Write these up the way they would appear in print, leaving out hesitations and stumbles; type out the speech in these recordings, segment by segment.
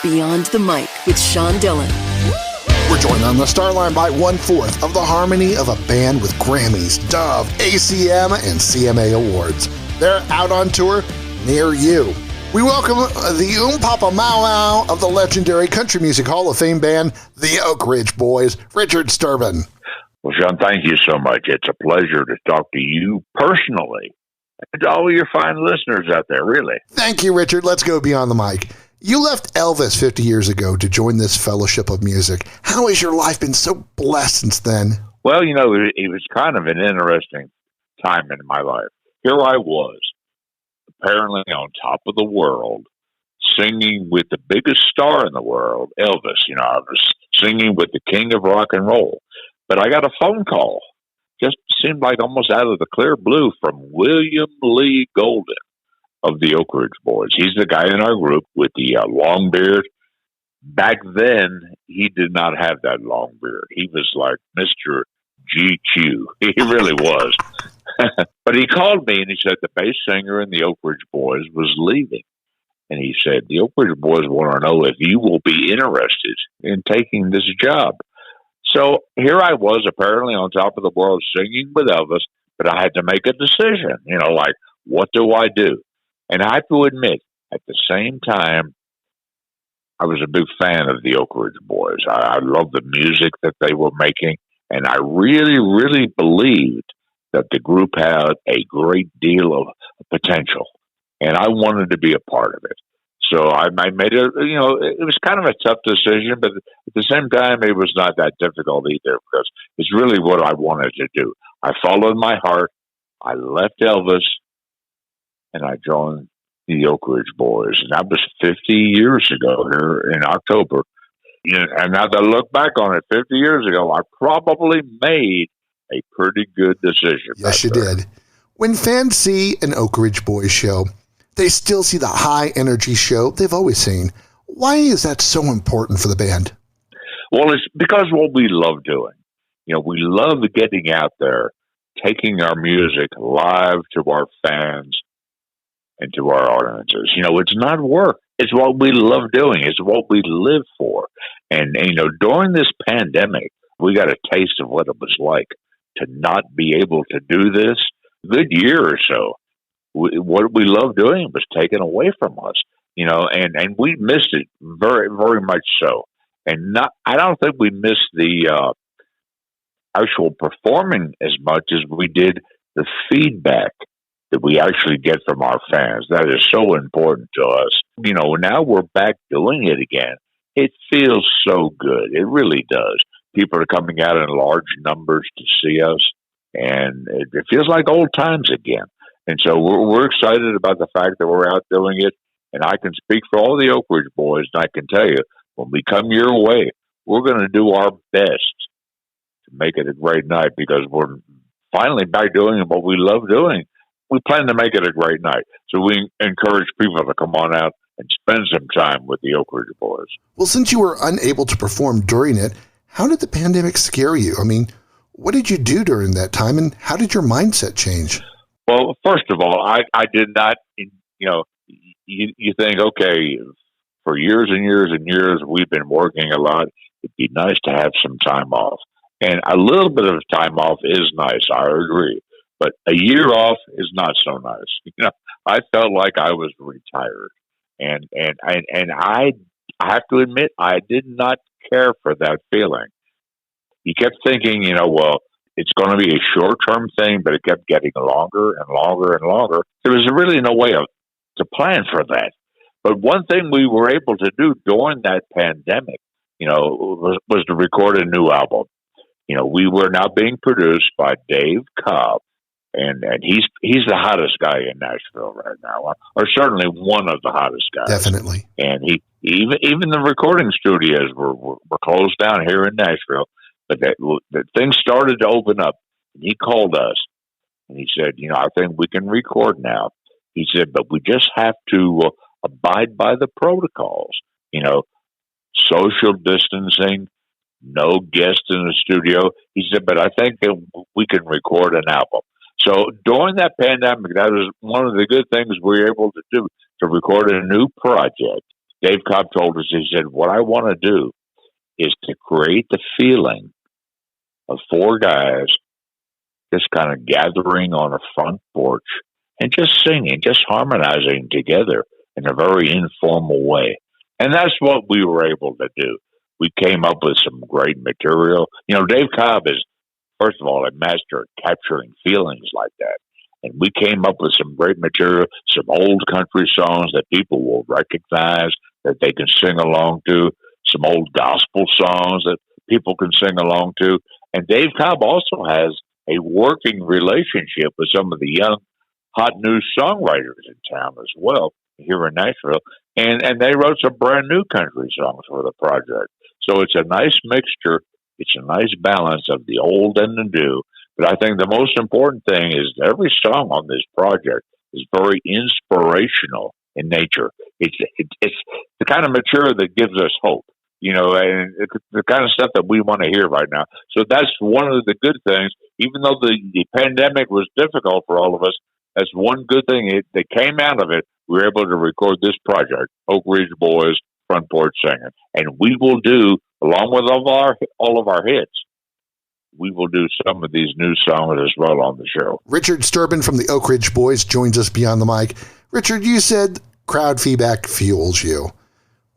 Beyond the Mic with Sean Dillon. We're joined on the star line by 1/4 of the harmony of a band with Grammys, Dove, ACM, and CMA awards. They're out on tour near you. We welcome the Papa Mau Mau of the legendary Country Music Hall of Fame band, the Oak Ridge Boys, Richard Sterban. Well, Sean, thank you so much. It's a pleasure to talk to you personally and to all your fine listeners out there, really. Thank you, Richard. Let's go beyond the mic. You left Elvis 50 years ago to join this fellowship of music. How has your life been so blessed since then? Well, it was kind of an interesting time in my life. Here I was, apparently on top of the world, singing with the biggest star in the world, Elvis. I was singing with the king of rock and roll. But I got a phone call, just seemed like almost out of the clear blue, from William Lee Golden of the Oak Ridge Boys. He's the guy in our group with the long beard. Back then, he did not have that long beard. He was like Mr. GQ. He really was. But he called me and he said the bass singer in the Oak Ridge Boys was leaving. And he said, the Oak Ridge Boys want to know if you will be interested in taking this job. So here I was, apparently on top of the world, singing with Elvis, but I had to make a decision, like, what do I do? And I have to admit, at the same time, I was a big fan of the Oak Ridge Boys. I loved the music that they were making, and I really, really believed that the group had a great deal of potential, and I wanted to be a part of it. So I made it, it was kind of a tough decision, but at the same time, it was not that difficult either, because it's really what I wanted to do. I followed my heart. I left Elvis, and I joined the Oak Ridge Boys. And that was 50 years ago here in October. And now that I look back on it, 50 years ago, I probably made a pretty good decision. Yes, you did. When fans see an Oak Ridge Boys show, they still see the high-energy show they've always seen. Why is that so important for the band? Well, it's because what we love doing. We love getting out there, taking our music live to our fans and to our audiences. It's not work. It's what we love doing. It's what we live for. And during this pandemic, we got a taste of what it was like to not be able to do this. A good year or so. What we love doing was taken away from us, and we missed it very, very much so. And I don't think we missed the actual performing as much as we did the feedback that we actually get from our fans. That is so important to us. Now we're back doing it again. It feels so good. It really does. People are coming out in large numbers to see us, and it feels like old times again. And so we're excited about the fact that we're out doing it. And I can speak for all the Oak Ridge Boys, and I can tell you, when we come your way, we're going to do our best to make it a great night, because we're finally back doing what we love doing. We plan to make it a great night. So we encourage people to come on out and spend some time with the Oak Ridge Boys. Well, since you were unable to perform during it, how did the pandemic scare you? I mean, what did you do during that time, and how did your mindset change? Well, first of all, I did not, you think, okay, for years and years and years, we've been working a lot. It'd be nice to have some time off. And a little bit of time off is nice, I agree. But a year off is not so nice. I felt like I was retired. And I have to admit, I did not care for that feeling. You kept thinking, well, it's going to be a short-term thing, but it kept getting longer and longer and longer. There was really no way to plan for that. But one thing we were able to do during that pandemic, was to record a new album. We were now being produced by Dave Cobb, and he's the hottest guy in Nashville right now, or certainly one of the hottest guys. Definitely. And even the recording studios were closed down here in Nashville. But that things started to open up. And he called us, and he said, I think we can record now. He said, but we just have to abide by the protocols, social distancing, no guests in the studio. He said, but I think that we can record an album. So during that pandemic, that was one of the good things we were able to do, to record a new project Dave Cobb told us, he said, what I want to do is to create the feeling of four guys just kind of gathering on a front porch and just singing, just harmonizing together in a very informal way. And that's what we were able to do. We came up with some great material. You know, Dave Cobb is, first of all, a master at capturing feelings like that. And we came up with some great material, some old country songs that people will recognize, that they can sing along to, some old gospel songs that people can sing along to. And Dave Cobb also has a working relationship with some of the young, hot new songwriters in town as well, here in Nashville. And they wrote some brand new country songs for the project. So it's a nice mixture. It's a nice balance of the old and the new. But I think the most important thing is every song on this project is very inspirational in nature. It's the kind of material that gives us hope, you know, and it's the kind of stuff that we want to hear right now. So that's one of the good things. Even though the pandemic was difficult for all of us, that's one good thing that came out of it. We were able to record this project, Oak Ridge Boys, Front Porch Singing. And we will do, along with all of our hits, we will do some of these new songs as well on the show. Richard Sterban from the Oak Ridge Boys joins us beyond the mic. Richard, you said crowd feedback fuels you.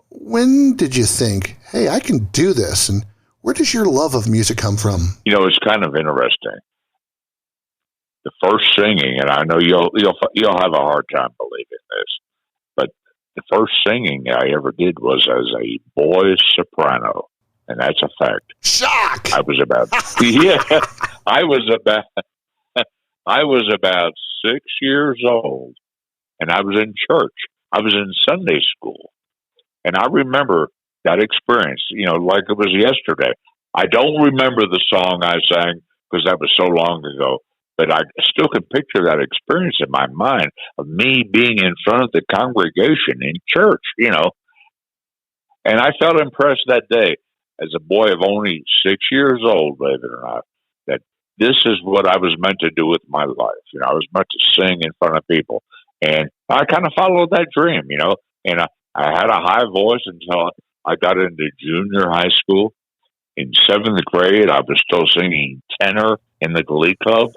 When did you think, hey, I can do this? And where does your love of music come from? You know, it's kind of interesting. The first singing, and I know you'll have a hard time believing this, but the first singing I ever did was as a boy soprano, and that's a fact. Shock! I was about I was about 6 years old, and I was in church. I was in Sunday school, and I remember that experience, you know, like it was yesterday. I don't remember the song I sang because that was so long ago, but I still can picture that experience in my mind of me being in front of the congregation in church, you know. And I felt impressed that day as a boy of only 6 years old, believe it or not, that this is what I was meant to do with my life. You know, I was meant to sing in front of people. And I kind of followed that dream, you know, and I had a high voice until I got into junior high school. In seventh grade, I was still singing tenor in the glee club.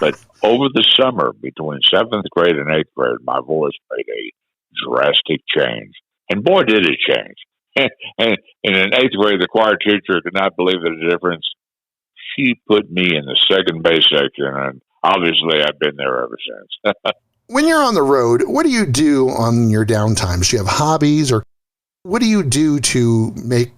But over the summer, between seventh grade and eighth grade, my voice made a drastic change. And boy, did it change. And in eighth grade, the choir teacher could not believe the difference. She put me in the second bass section, and obviously I've been there ever since. When you're on the road, what do you do on your downtimes? Do you have hobbies, or what do you do to make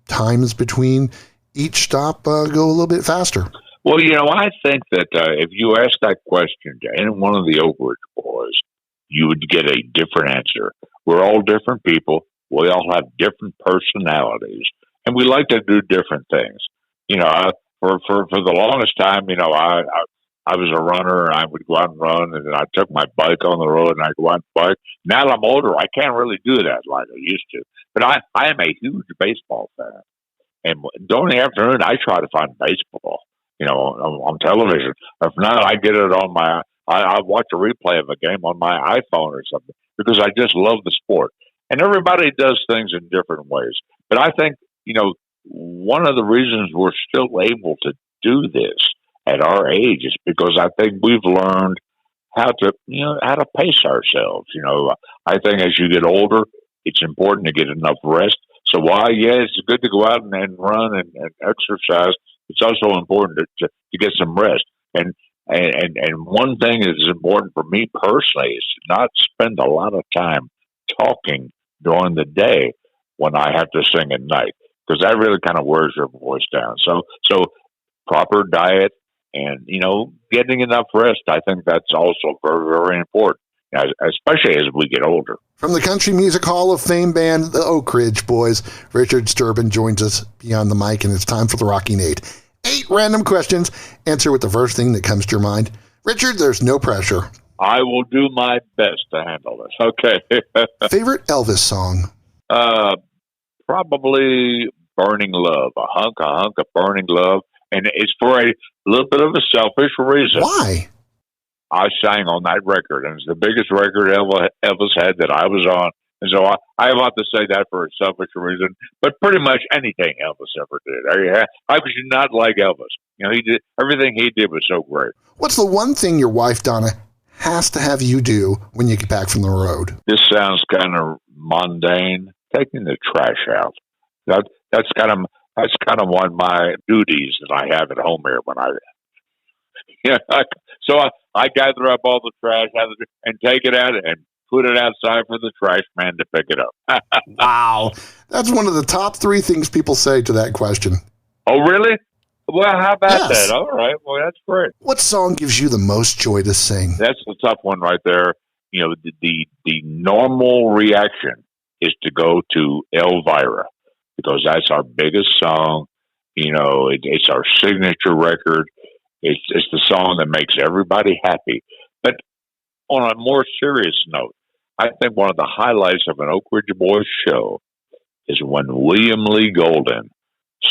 times between each stop go a little bit faster? Well, you know, I think that if you ask that question to any one of the Oak Ridge Boys, you would get a different answer. We're all different people. We all have different personalities, and we like to do different things. You know, for the longest time, you know, I was a runner, and I would go out and run, and then I took my bike on the road, and I go out and bike. Now that I'm older, I can't really do that like I used to. But I am a huge baseball fan, and during the afternoon, I try to find baseball, you know, on television. If not, I get it on I watch a replay of a game on my iPhone or something because I just love the sport. And everybody does things in different ways. But I think, you know, one of the reasons we're still able to do this at our age is because I think we've learned how to pace ourselves. You know, I think as you get older, it's important to get enough rest. So while, it's good to go out and run and exercise, it's also important to get some rest. And one thing that is important for me personally is to not spend a lot of time talking during the day when I have to sing at night, because that really kind of wears your voice down. So proper diet and, you know, getting enough rest, I think that's also very, very important, especially as we get older. From the Country Music Hall of Fame band, the Oak Ridge Boys, Richard Sterban joins us beyond the mic, and it's time for the Rocky Nate. 8 random questions. Answer with the first thing that comes to your mind. Richard, there's no pressure. I will do my best to handle this. Okay. Favorite Elvis song? Probably Burning Love. A hunk of Burning Love. And it's for a little bit of a selfish reason. Why? I sang on that record, and it's the biggest record Elvis had that I was on, And so I want to say that for a selfish reason, but pretty much anything Elvis ever did. How could you not like Elvis? He did everything he did was so great. What's the one thing your wife, Donna, has to have you do when you get back from the road? This sounds kind of mundane. Taking the trash out. That's kind of one of my duties that I have at home here when I gather up all the trash and take it out and put it outside for the trash man to pick it up. Wow. That's one of the top 3 things people say to that question. Oh, really? Well, how about Yes. that? All right. Well, that's great. What song gives you the most joy to sing? That's the tough one right there. The normal reaction is to go to Elvira because that's our biggest song. It's our signature record. It's the song that makes everybody happy. But on a more serious note, I think one of the highlights of an Oak Ridge Boys show is when William Lee Golden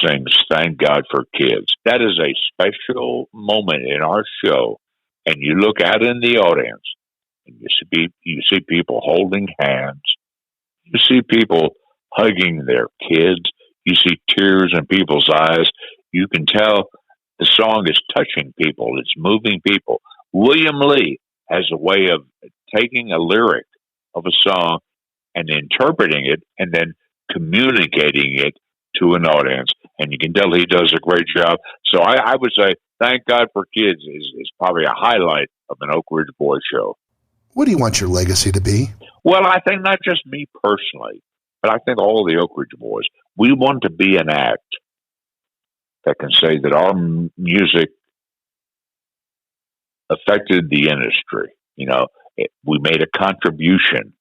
sings Thank God for Kids. That is a special moment in our show. And you look out in the audience and you see people holding hands. You see people hugging their kids. You see tears in people's eyes. You can tell the song is touching people. It's moving people. William Lee has a way of taking a lyric of a song and interpreting it and then communicating it to an audience. And you can tell he does a great job. So I would say Thank God for Kids is probably a highlight of an Oak Ridge Boys show. What do you want your legacy to be? Well, I think not just me personally, but I think all of the Oak Ridge Boys, we want to be an act that can say that our music affected the industry. We made a contribution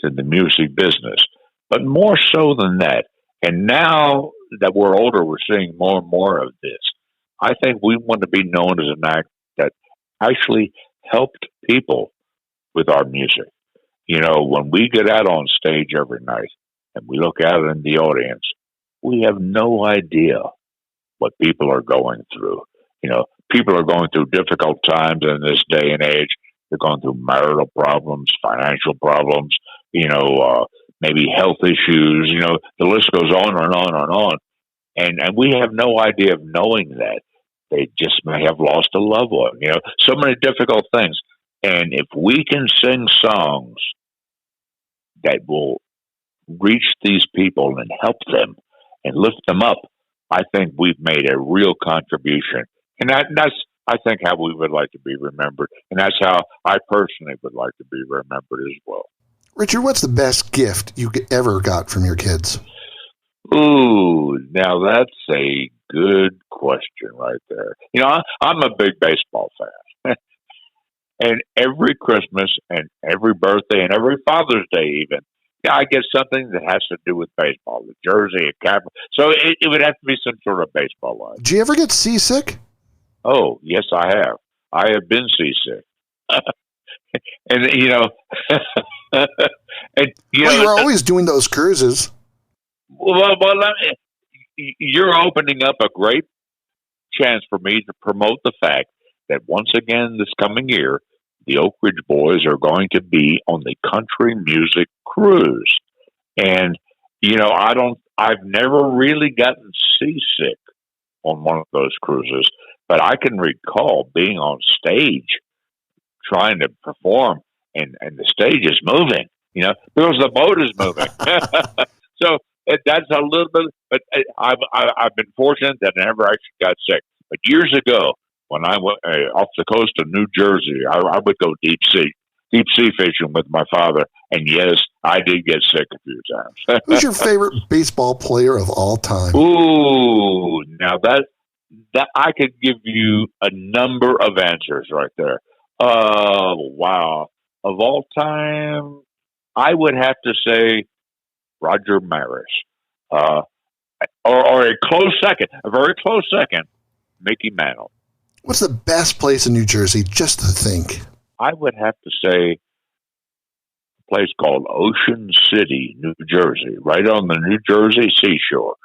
to the music business, but more so than that. And now that we're older, we're seeing more and more of this. I think we want to be known as an act that actually helped people with our music. When we get out on stage every night and we look out in the audience, we have no idea what people are going through. People are going through difficult times in this day and age. They're going through marital problems, financial problems, maybe health issues. The list goes on and on and on. And we have no idea of knowing that. They just may have lost a loved one, so many difficult things. And if we can sing songs that will reach these people and help them and lift them up, I think we've made a real contribution. And that's, I think, how we would like to be remembered. And that's how I personally would like to be remembered as well. Richard, what's the best gift you ever got from your kids? Ooh, now that's a good question right there. I'm a big baseball fan. And every Christmas and every birthday and every Father's Day even, I get something that has to do with baseball, the jersey, a cap. So it would have to be some sort of baseball line. Do you ever get seasick? Oh, yes, I have. I have been seasick. And, You were always doing those cruises. Well, you're opening up a great chance for me to promote the fact that once again this coming year, the Oak Ridge Boys are going to be on the country music cruise. And, I've never really gotten seasick on one of those cruises, but I can recall being on stage trying to perform and the stage is moving, because the boat is moving. So that's a little bit, but I've been fortunate that I never actually got sick. But years ago, when I went off the coast of New Jersey, I would go deep sea fishing with my father. And yes, I did get sick a few times. Who's your favorite baseball player of all time? Ooh, now that I could give you a number of answers right there. Wow. Of all time, I would have to say Roger Maris. Or a very close second, Mickey Mantle. What's the best place in New Jersey, just to think? I would have to say a place called Ocean City, New Jersey, right on the New Jersey seashore.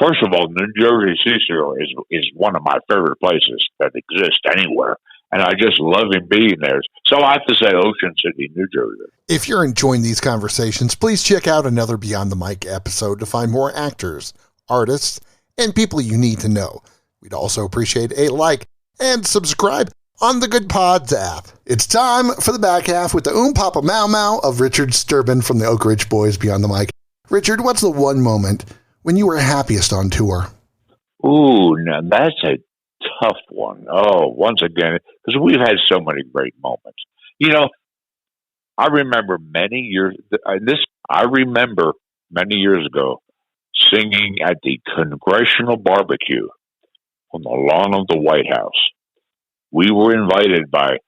First of all, the New Jersey seashore is one of my favorite places that exist anywhere. And I just love him being there. So I have to say Ocean City, New Jersey. If you're enjoying these conversations, please check out another Beyond the Mic episode to find more actors, artists, and people you need to know. We'd also appreciate a like and subscribe on the Good Pods app. It's time for the back half with the Papa Mau Mau of Richard Sterban from the Oak Ridge Boys Beyond the Mic. Richard, what's the one moment when you were happiest on tour? Ooh, now that's a tough one. Oh, once again, because we've had so many great moments. You know, I remember many years ago singing at the Congressional Barbecue on the lawn of the White House. We were invited by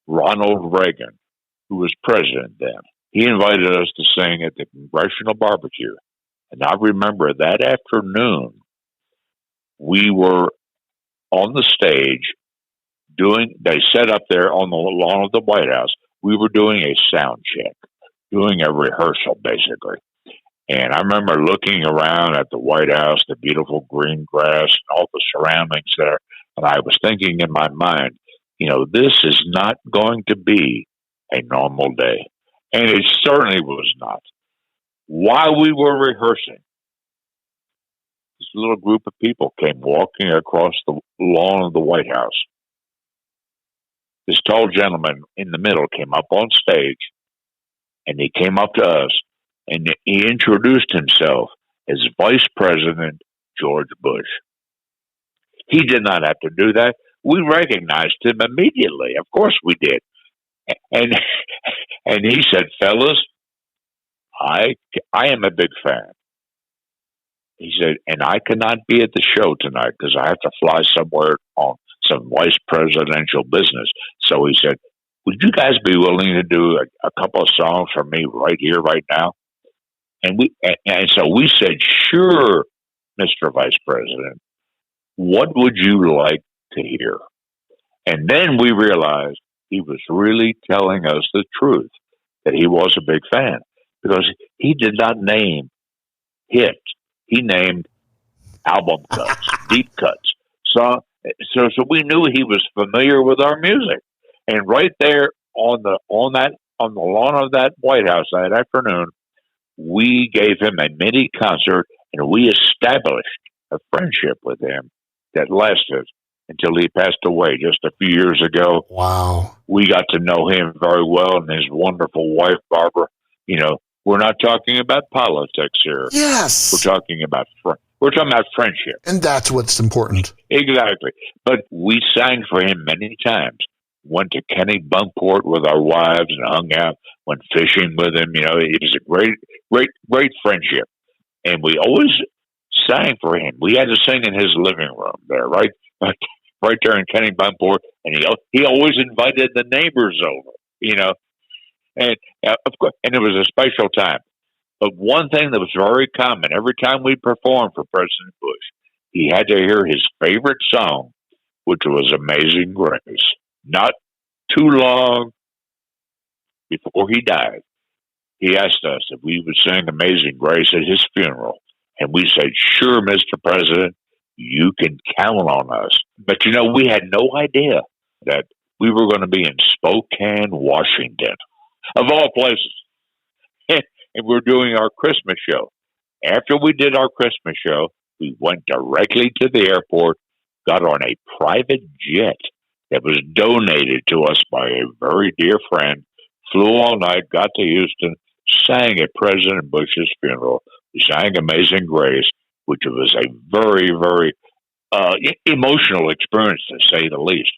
Ronald Reagan, who was president then. He invited us to sing at the Congressional Barbecue. And I remember that afternoon, we were on the stage they set up there on the lawn of the White House. We were doing a sound check, doing a rehearsal, basically. And I remember looking around at the White House, the beautiful green grass, and all the surroundings there. And I was thinking in my mind, this is not going to be a normal day. And it certainly was not. While we were rehearsing, this little group of people came walking across the lawn of the White House. This tall gentleman in the middle came up on stage, and he came up to us, and he introduced himself as Vice President George Bush. He did not have to do that. We recognized him immediately. Of course we did. And he said, fellas, I am a big fan. He said, and I cannot be at the show tonight because I have to fly somewhere on some vice presidential business. So he said, would you guys be willing to do a couple of songs for me right here, right now? And so we said, sure, Mr. Vice President, what would you like to hear? And then we realized he was really telling us the truth, that he was a big fan, because he did not name hits. He named album cuts, deep cuts. So we knew he was familiar with our music. And right there on the lawn of that White House that afternoon, we gave him a mini concert, and we established a friendship with him that lasted until he passed away just a few years ago. Wow. We got to know him very well and his wonderful wife, Barbara. We're not talking about politics here. Yes. We're talking about friendship. And that's what's important. Exactly. But we sang for him many times. Went to Kenny Bunkport with our wives and hung out, went fishing with him. It was a great friendship. And we always sang for him. We had to sing in his living room there, right there in Kenny Bunkport. And he always invited the neighbors over, And of course, and it was a special time. But one thing that was very common, every time we performed for President Bush, he had to hear his favorite song, which was Amazing Grace. Not too long before he died, he asked us if we would sing Amazing Grace at his funeral. And we said, sure, Mr. President, you can count on us. But, we had no idea that we were going to be in Spokane, Washington, of all places. And we're doing our Christmas show. After we did our Christmas show, we went directly to the airport, got on a private jet that was donated to us by a very dear friend, flew all night, got to Houston, sang at President Bush's funeral. We sang Amazing Grace, which was a very, very emotional experience, to say the least.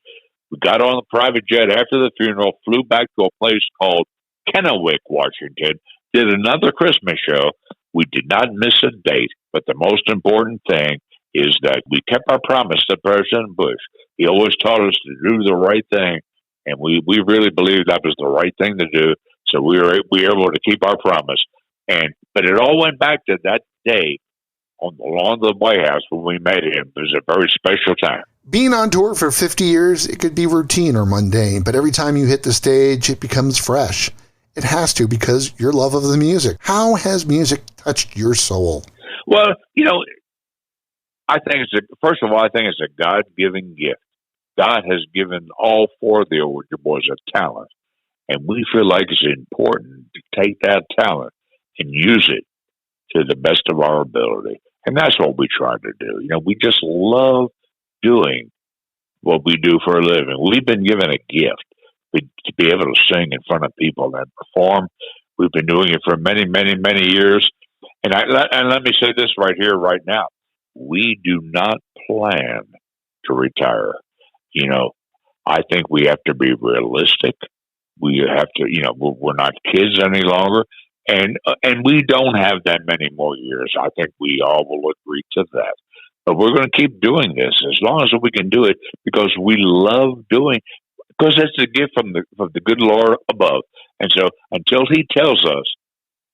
We got on the private jet after the funeral, flew back to a place called Kennewick, Washington, did another Christmas show. We did not miss a date, but the most important thing is that we kept our promise to President Bush. He always taught us to do the right thing, and we really believed that was the right thing to do, so we were able to keep our promise. But it all went back to that day on the lawn of the White House when we met him. It was a very special time. Being on tour for 50 years, it could be routine or mundane, but every time you hit the stage, it becomes fresh. It has to, because your love of the music. How has music touched your soul? Well, I think it's a God-given gift God has given all four of the Orchard Boys a talent, and we feel like it's important to take that talent and use it to the best of our ability. And that's what we try to do. We just love doing what we do for a living. We've been given a gift to be able to sing in front of people and perform. We've been doing it for many, many, many years. And let me say this right here, right now. We do not plan to retire. I think we have to be realistic. We have to, we're not kids any longer. And we don't have that many more years. I think we all will agree to that. But we're going to keep doing this as long as we can do it because we love doing, because it's a gift from the good Lord above. And so until He tells us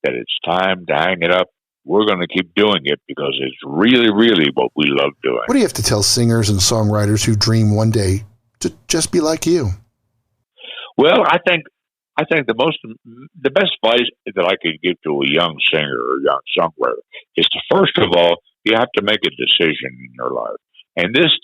that it's time to hang it up, we're going to keep doing it because it's really, really what we love doing. What do you have to tell singers and songwriters who dream one day to just be like you? Well, I think the best advice that I could give to a young singer or young songwriter is to, first of all, you have to make a decision in your life. And this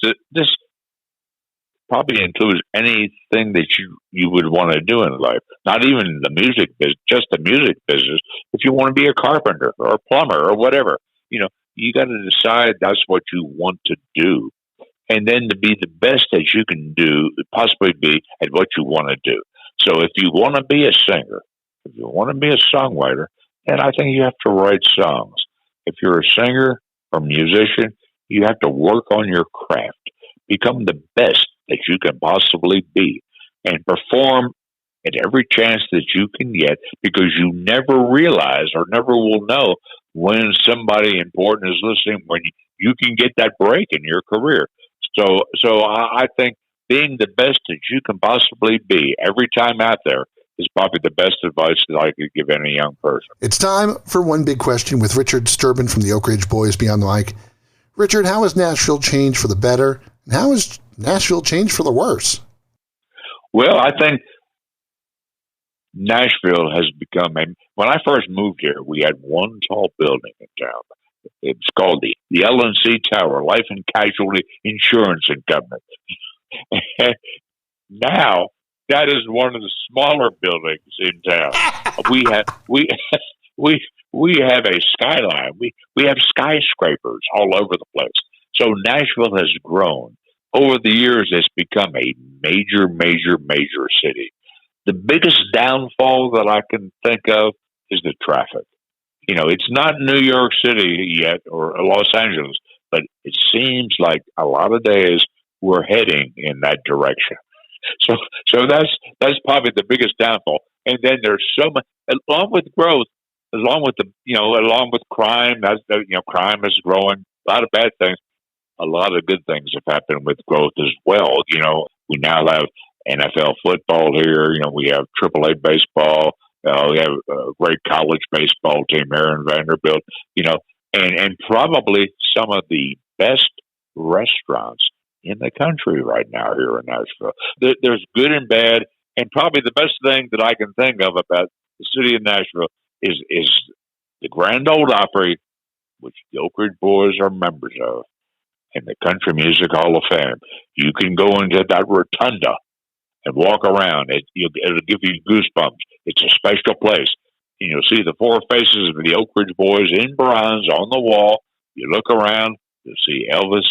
probably includes anything that you would want to do in life, not even the music business, just the music business. If you want to be a carpenter or a plumber or whatever, you got to decide that's what you want to do. And then to be the best that you can do, possibly be at what you want to do. So if you want to be a singer, if you want to be a songwriter, then I think you have to write songs. If you're a singer or musician, you have to work on your craft, become the best that you can possibly be, and perform at every chance that you can get, because you never realize or never will know when somebody important is listening, when you can get that break in your career. So I think being the best that you can possibly be every time out there is probably the best advice that I could give any young person. It's time for One Big Question with Richard Sterban from the Oak Ridge Boys Beyond the Mic. Richard, how has Nashville changed for the better, and how has Nashville changed for the worse? Well, I think Nashville has become when I first moved here, we had one tall building in town. It's called the LNC Tower, Life and Casualty Insurance and Company. Now, that is one of the smaller buildings in town. We have a skyline. We have skyscrapers all over the place. So Nashville has grown. Over the years, it's become a major, major, major city. The biggest downfall that I can think of is the traffic. It's not New York City yet or Los Angeles, but it seems like a lot of days we're heading in that direction. So that's probably the biggest downfall. And then there's so much, along with growth, along with crime. Crime is growing. A lot of bad things. A lot of good things have happened with growth as well. We now have NFL football here. We have AAA baseball. We have a great college baseball team here in Vanderbilt. And probably some of the best restaurants in the country right now here in Nashville. There's good and bad, and probably the best thing that I can think of about the city of Nashville is the Grand Ole Opry, which the Oak Ridge Boys are members of, and the Country Music Hall of Fame. You can go into that rotunda and walk around. It'll give you goosebumps. It's a special place. And you'll see the four faces of the Oak Ridge Boys in bronze on the wall. You look around, you'll see Elvis,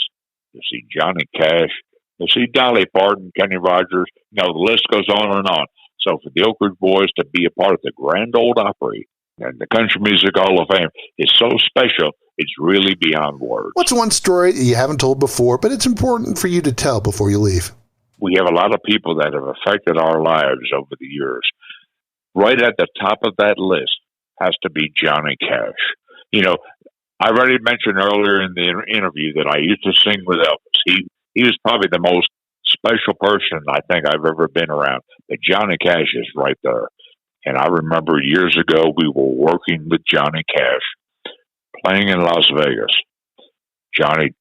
you'll see Johnny Cash, you'll see Dolly Parton, Kenny Rogers. The list goes on and on. So for the Oak Ridge Boys to be a part of the Grand Ole Opry and the Country Music Hall of Fame is so special, it's really beyond words. What's one story that you haven't told before, but it's important for you to tell before you leave? We have a lot of people that have affected our lives over the years. Right at the top of that list has to be Johnny Cash. I already mentioned earlier in the interview that I used to sing with Elvis. He was probably the most special person I think I've ever been around. But Johnny Cash is right there. And I remember years ago we were working with Johnny Cash, playing in Las Vegas. Johnny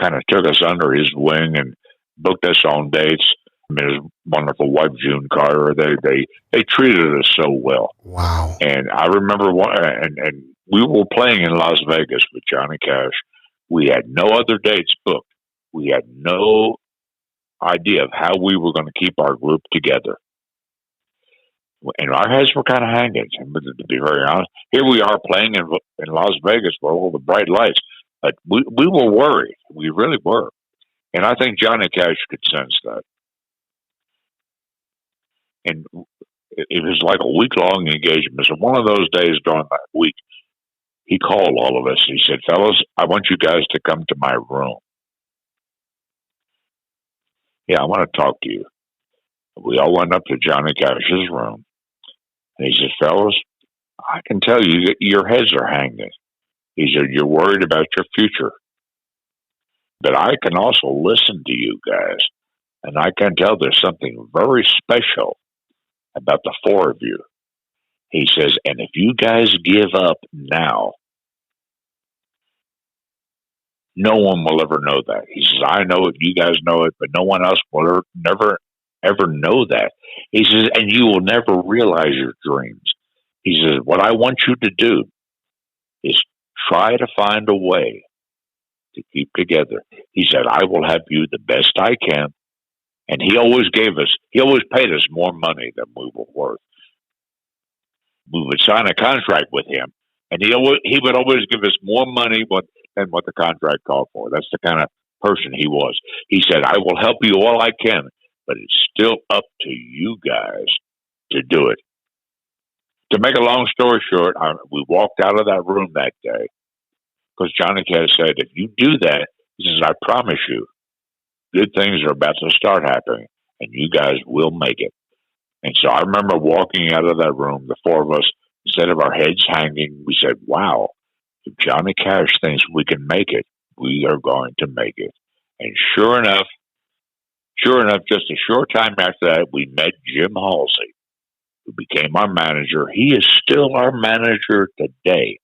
kind of took us under his wing and booked us on dates. His wonderful wife, June Carter, they treated us so well. Wow. And I remember and we were playing in Las Vegas with Johnny Cash. We had no other dates booked. We had no idea of how we were going to keep our group together. And our heads were kind of hanging, to be very honest. Here we are playing in Las Vegas with all the bright lights. But we were worried. We really were. And I think Johnny Cash could sense that. And it was like a week-long engagement. So one of those days during that week, he called all of us. He said, fellas, I want you guys to come to my room. Yeah, I want to talk to you. We all went up to Johnny Cash's room. And he said, fellas, I can tell you your heads are hanging. He said, you're worried about your future. But I can also listen to you guys. And I can tell there's something very special about the four of you. He says, and if you guys give up now, no one will ever know that. He says, I know it, you guys know it, but no one else will never, ever know that. He says, and you will never realize your dreams. He says, what I want you to do is try to find a way to keep together. He said, I will help you the best I can. And he always paid us more money than we were worth. We would sign a contract with him, and he would always give us more money than what the contract called for. That's the kind of person he was. He said, I will help you all I can, but it's still up to you guys to do it. To make a long story short, we walked out of that room that day because Johnny Cash said, if you do that, he says, I promise you, good things are about to start happening, and you guys will make it. And so I remember walking out of that room, the four of us, instead of our heads hanging, we said, wow, if Johnny Cash thinks we can make it, we are going to make it. And sure enough, just a short time after that, we met Jim Halsey, who became our manager. He is still our manager today.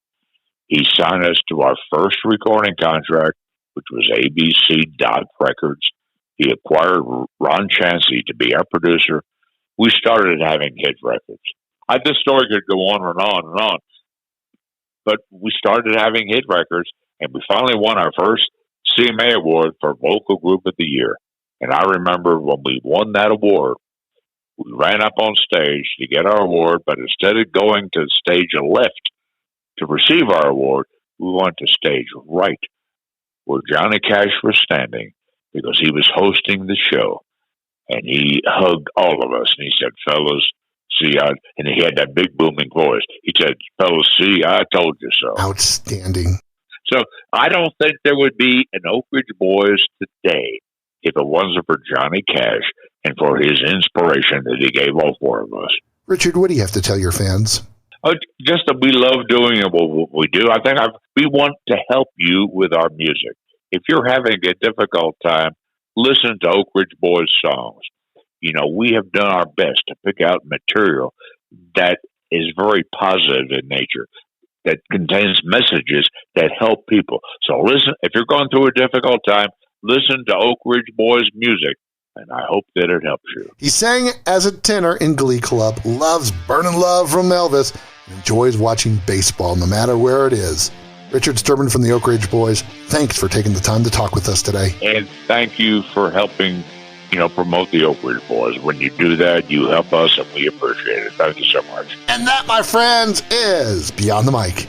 He signed us to our first recording contract, which was ABC Dot Records. He acquired Ron Chansey to be our producer. We started having hit records. This story could go on and on and on. But we started having hit records, and we finally won our first CMA award for Vocal Group of the Year. And I remember when we won that award, we ran up on stage to get our award, but instead of going to stage left to receive our award, we went to stage right, where Johnny Cash was standing, because he was hosting the show. And he hugged all of us, and he said, fellas, see, and he had that big booming voice. He said, fellas, see, I told you so. Outstanding. So I don't think there would be an Oak Ridge Boys today if it wasn't for Johnny Cash and for his inspiration that he gave all four of us. Richard, what do you have to tell your fans? Just that we love doing what we do. I think we want to help you with our music. If you're having a difficult time, listen to Oak Ridge Boys songs. You know, we have done our best to pick out material that is very positive in nature, that contains messages that help people. So listen, if you're going through a difficult time, listen to Oak Ridge Boys music, and I hope that it helps you. He sang as a tenor in Glee Club, loves Burnin' Love from Elvis, and enjoys watching baseball no matter where it is. Richard Sterban from the Oak Ridge Boys, thanks for taking the time to talk with us today. And thank you for helping, promote the Oak Ridge Boys. When you do that, you help us, and we appreciate it. Thank you so much. And that, my friends, is Beyond the Mic.